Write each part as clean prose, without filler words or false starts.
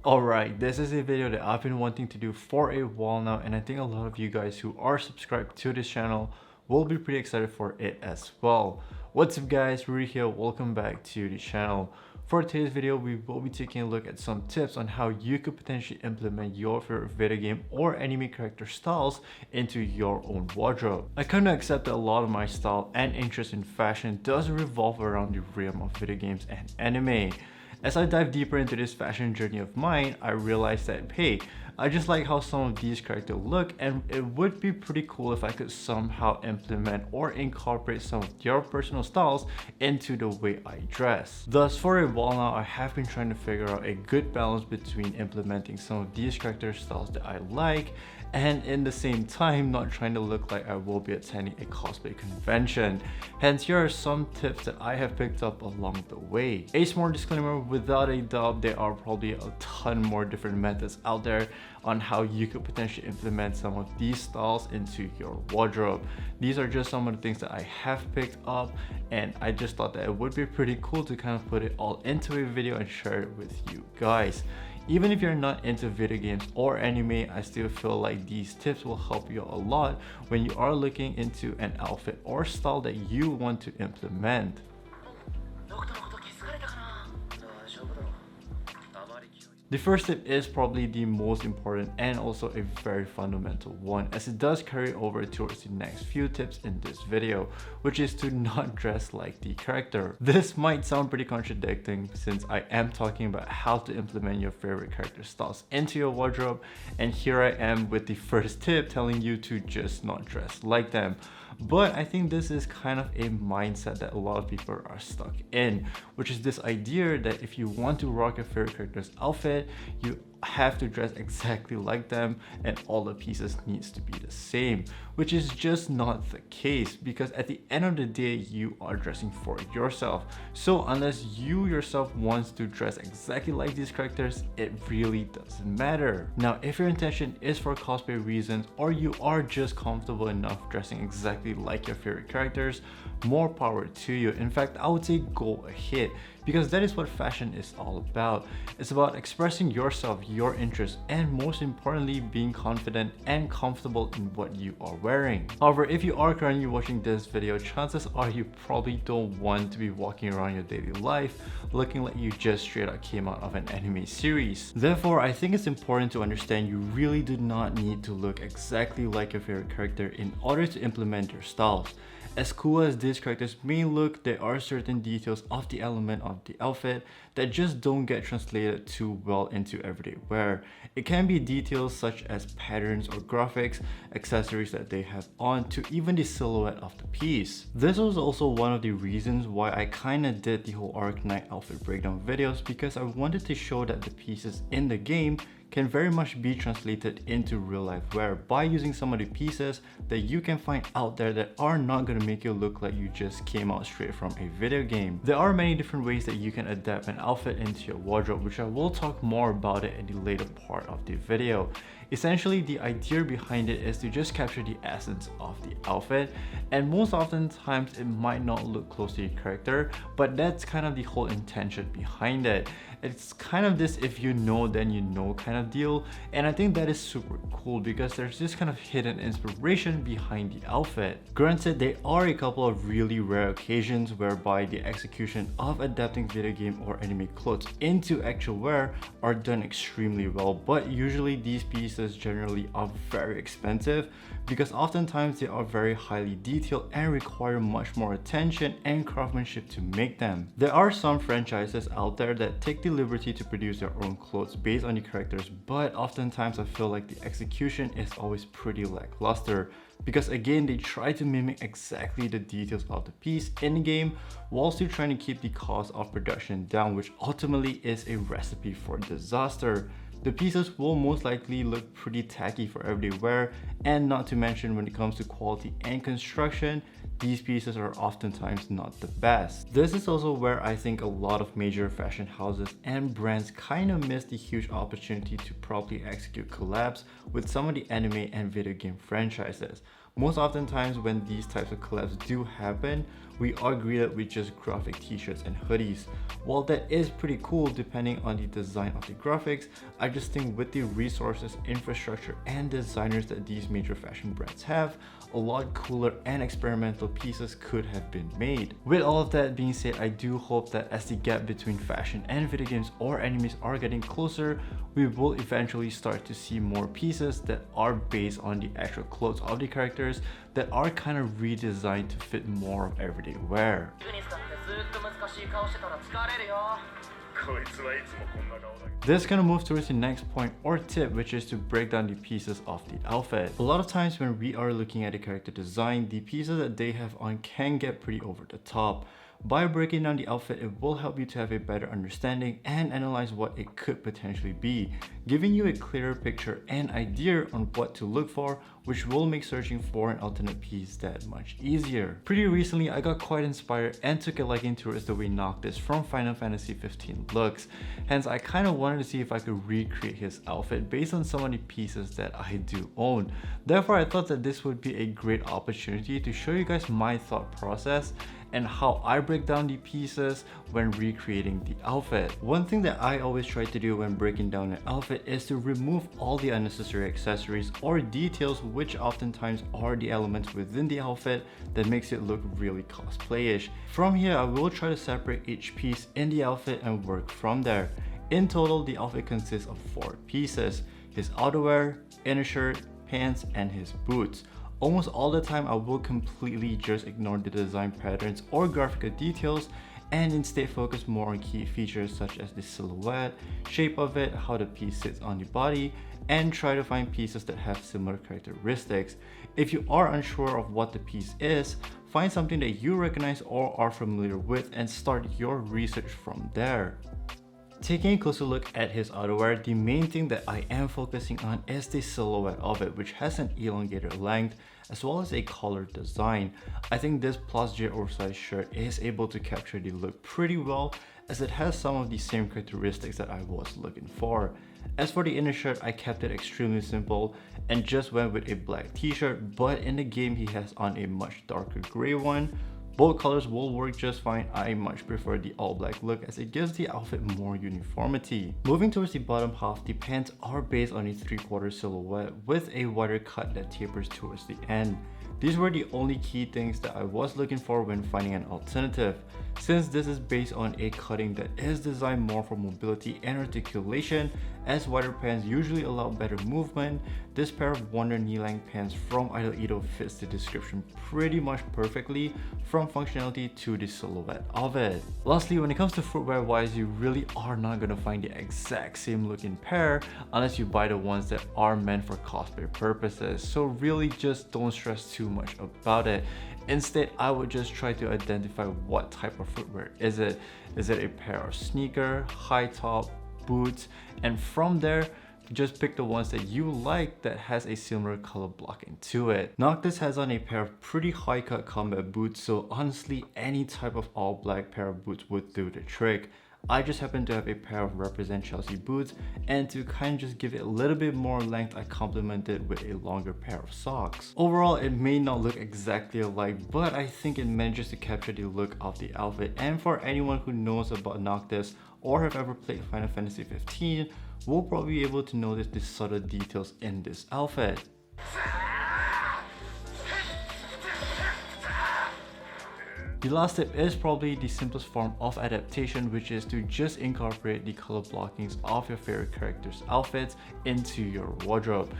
Alright, this is a video that I've been wanting to do for a while now, and I think a lot of you guys who are subscribed to this channel will be pretty excited for it as well. What's up guys, Rudy here, welcome back to the channel. For today's video, we will be taking a look at some tips on how you could potentially implement your favorite video game or anime character styles into your own wardrobe. I kind of accept that a lot of my style and interest in fashion does revolve around the realm of video games and anime. As I dive deeper into this fashion journey of mine, I realized that, hey, I just like how some of these characters look, and it would be pretty cool if I could somehow implement or incorporate some of your personal styles into the way I dress. Thus, for a while now, I have been trying to figure out a good balance between implementing some of these character styles that I like and in the same time not trying to look like I will be attending a cosplay convention. Hence, here are some tips that I have picked up along the way. A small disclaimer, without a doubt there are probably a ton more different methods out there on how you could potentially implement some of these styles into your wardrobe. These are just some of the things that I have picked up, and I just thought that it would be pretty cool to kind of put it all into a video and share it with you guys. Even if you're not into video games or anime, I still feel like these tips will help you a lot when you are looking into an outfit or style that you want to implement. The first tip is probably the most important and also a very fundamental one, as it does carry over towards the next few tips in this video, which is to not dress like the character. This might sound pretty contradicting since I am talking about how to implement your favorite character styles into your wardrobe, and here I am with the first tip telling you to just not dress like them. But I think this is kind of a mindset that a lot of people are stuck in, which is this idea that if you want to rock your favorite character's outfit, you have to dress exactly like them and all the pieces needs to be the same, which is just not the case, because at the end of the day you are dressing for yourself. So unless you yourself wants to dress exactly like these characters, it really doesn't matter. Now, if your intention is for cosplay reasons, or you are just comfortable enough dressing exactly like your favorite characters, more power to you. In fact, I would say go ahead, because that is what fashion is all about. It's about expressing yourself, your interests, and most importantly, being confident and comfortable in what you are wearing. However, if you are currently watching this video, chances are you probably don't want to be walking around your daily life looking like you just straight up came out of an anime series. Therefore, I think it's important to understand you really do not need to look exactly like your favorite character in order to implement your styles. As cool as these characters may look, there are certain details of the element of the outfit that just don't get translated too well into everyday wear. It can be details such as patterns or graphics, accessories that they have on, to even the silhouette of the piece. This was also one of the reasons why I kinda did the whole Arknight outfit breakdown videos, because I wanted to show that the pieces in the game can very much be translated into real life wear by using some of the pieces that you can find out there that are not going to make you look like you just came out straight from a video game. There are many different ways that you can adapt an outfit into your wardrobe, which I will talk more about it in the later part of the video. Essentially, the idea behind it is to just capture the essence of the outfit, and most often times it might not look close to your character, but that's kind of the whole intention behind it. It's kind of this if you know then you know kind of deal, and I think that is super cool because there's this kind of hidden inspiration behind the outfit. Granted, there are a couple of really rare occasions whereby the execution of adapting video game or anime clothes into actual wear are done extremely well, but usually these pieces generally are very expensive because oftentimes they are very highly detailed and require much more attention and craftsmanship to make them. There are some franchises out there that take the liberty to produce their own clothes based on the characters, but oftentimes I feel like the execution is always pretty lackluster, because again, they try to mimic exactly the details of the piece in the game while still trying to keep the cost of production down, which ultimately is a recipe for disaster. The pieces will most likely look pretty tacky for everyday wear, and not to mention when it comes to quality and construction, these pieces are oftentimes not the best. This is also where I think a lot of major fashion houses and brands kind of miss the huge opportunity to properly execute collabs with some of the anime and video game franchises. Most oftentimes when these types of collabs do happen, we are greeted with just graphic t-shirts and hoodies. While that is pretty cool depending on the design of the graphics, I just think with the resources, infrastructure, and designers that these major fashion brands have, a lot cooler and experimental pieces could have been made. With all of that being said, I do hope that as the gap between fashion and video games or animes are getting closer, we will eventually start to see more pieces that are based on the actual clothes of the characters that are kind of redesigned to fit more of everyday wear. This kind of moves towards the next point or tip, which is to break down the pieces of the outfit. A lot of times when we are looking at a character design, the pieces that they have on can get pretty over the top. By breaking down the outfit, it will help you to have a better understanding and analyze what it could potentially be, giving you a clearer picture and idea on what to look for, which will make searching for an alternate piece that much easier. Pretty recently, I got quite inspired and took a liking towards the way Noctis from Final Fantasy 15 looks. Hence, I kind of wanted to see if I could recreate his outfit based on some of the pieces that I do own. Therefore, I thought that this would be a great opportunity to show you guys my thought process and how I break down the pieces when recreating the outfit. One thing that I always try to do when breaking down an outfit is to remove all the unnecessary accessories or details, which oftentimes are the elements within the outfit that makes it look really cosplayish. From here, I will try to separate each piece in the outfit and work from there. In total, the outfit consists of 4 pieces: his outerwear, inner shirt, pants, and his boots. Almost all the time, I will completely just ignore the design patterns or graphical details and instead focus more on key features such as the silhouette, shape of it, how the piece sits on the body, and try to find pieces that have similar characteristics. If you are unsure of what the piece is, find something that you recognize or are familiar with and start your research from there. Taking a closer look at his outerwear, the main thing that I am focusing on is the silhouette of it, which has an elongated length as well as a collared design. I think this plus J oversized shirt is able to capture the look pretty well, as it has some of the same characteristics that I was looking for. As for the inner shirt, I kept it extremely simple and just went with a black t-shirt, but in the game he has on a much darker gray one. Both colors will work just fine. I much prefer the all black look as it gives the outfit more uniformity. Moving towards the bottom half, the pants are based on a 3/4 silhouette with a wider cut that tapers towards the end. These were the only key things that I was looking for when finding an alternative. Since this is based on a cutting that is designed more for mobility and articulation, as wider pants usually allow better movement, this pair of Wonder knee-length pants from Idol Ito fits the description pretty much perfectly, from functionality to the silhouette of it. Lastly, when it comes to footwear wise, you really are not going to find the exact same looking pair unless you buy the ones that are meant for cosplay purposes, so really just don't stress too much about it. Instead, I would just try to identify what type of footwear is it. Is it a pair of sneaker, high top, boots, and from there just pick the ones that you like that has a similar color blocking to it. Noctis has on a pair of pretty high cut combat boots, so honestly any type of all black pair of boots would do the trick. I just happen to have a pair of Represent Chelsea boots, and to kind of just give it a little bit more length, I complemented with a longer pair of socks. Overall, it may not look exactly alike, but I think it manages to capture the look of the outfit, and for anyone who knows about Noctis or have ever played Final Fantasy 15, will probably be able to notice the subtle details in this outfit. The last tip is probably the simplest form of adaptation, which is to just incorporate the color blockings of your favorite characters' outfits into your wardrobe.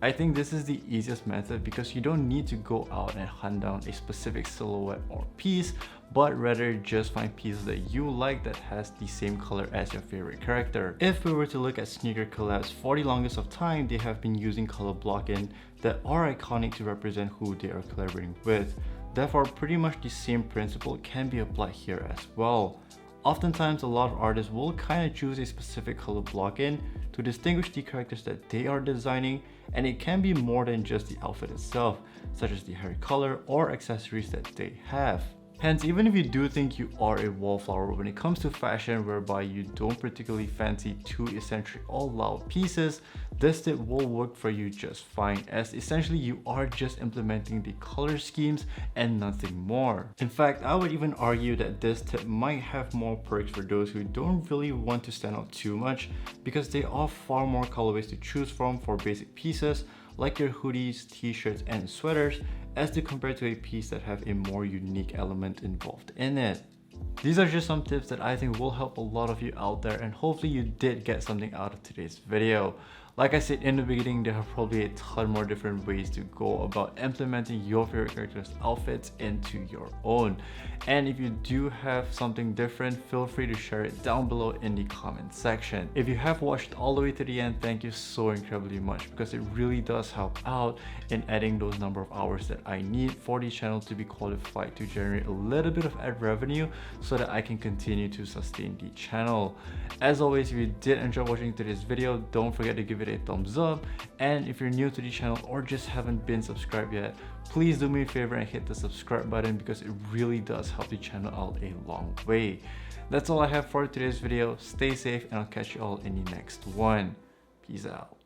I think this is the easiest method because you don't need to go out and hunt down a specific silhouette or piece, but rather just find pieces that you like that has the same color as your favorite character. If we were to look at sneaker collabs, for the longest of time they have been using color blocking that are iconic to represent who they are collaborating with. Therefore, pretty much the same principle can be applied here as well. Oftentimes, a lot of artists will kind of choose a specific color block-in to distinguish the characters that they are designing, and it can be more than just the outfit itself, such as the hair color or accessories that they have. Hence, even if you do think you are a wallflower when it comes to fashion whereby you don't particularly fancy too eccentric all loud pieces, this tip will work for you just fine, as essentially you are just implementing the color schemes and nothing more. In fact, I would even argue that this tip might have more perks for those who don't really want to stand out too much, because there are far more colorways to choose from for basic pieces like your hoodies, t-shirts, and sweaters, as they compare to a piece that have a more unique element involved in it. These are just some tips that I think will help a lot of you out there, and hopefully you did get something out of today's video. Like I said in the beginning, there are probably a ton more different ways to go about implementing your favorite character's outfits into your own. And if you do have something different, feel free to share it down below in the comment section. If you have watched all the way to the end, thank you so incredibly much, because it really does help out in adding those number of hours that I need for the channel to be qualified to generate a little bit of ad revenue so that I can continue to sustain the channel. As always, if you did enjoy watching today's video, don't forget to give it a thumbs up, and if you're new to the channel or just haven't been subscribed yet, please do me a favor and hit the subscribe button, because it really does help the channel out a long way. That's all I have for today's video. Stay safe, and I'll catch you all in the next one. Peace out.